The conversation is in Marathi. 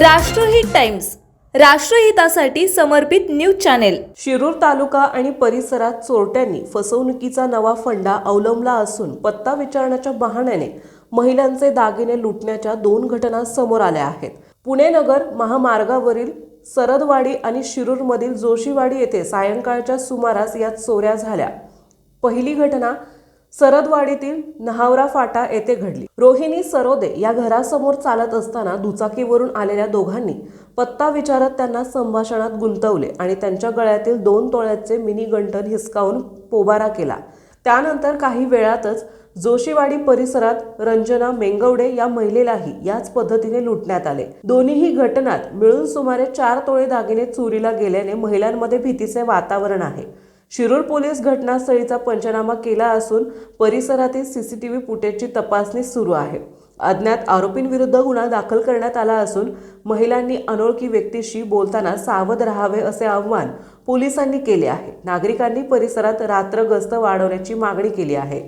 राष्ट्रहित टाइम्स, राष्ट्रहितासाठी समर्पित न्यूज चॅनेल। शिरूर तालुका आणि परिसरात चोरट्यांनी फसवणुकीचा नवा फंडा अवलंबला असून पत्ता विचारण्याच्या बहाण्याने महिलांचे दागिने लुटण्याच्या 2 घटना समोर आल्या आहेत। पुणे नगर महामार्गावरील सरदवाडी आणि शिरूरमधील जोशीवाडी येथे सायंकाळच्या सुमारास या चोऱ्या झाल्या। पहिली घटना सरदवाडीतील नहावरा फाटा येथे घडली। रोहिणी सरोदे या घरासमोर चालत असताना दुचाकीवरून आलेल्या दोघांनी पत्ता विचारत त्यांना संभाषणात गुंतवले आणि त्यांच्या गळ्यातील 2 तोळ्याचे मिनी गंठण हिसकावून पोबारा केला। त्यानंतर काही वेळातच जोशीवाडी परिसरात रंजना मेंगवडे या महिलेलाही याच पद्धतीने लुटण्यात आले। दोन्ही घटनात मिळून सुमारे 4 तोळे दागिने चोरीला गेल्याने महिलांमध्ये भीतीचे वातावरण आहे। शिरूर पोलीस घटनास्थळीचा पंचनामा केला असून परिसरातील सीसीटीव्ही फुटेजची तपासणी सुरू आहे। अज्ञात आरोपींविरुद्ध गुन्हा दाखल करण्यात आला असून महिलांनी अनोळखी व्यक्तीशी बोलताना सावध राहावे असे आवाहन पोलिसांनी केले आहे। नागरिकांनी परिसरात रात्र गस्त वाढवण्याची मागणी केली आहे।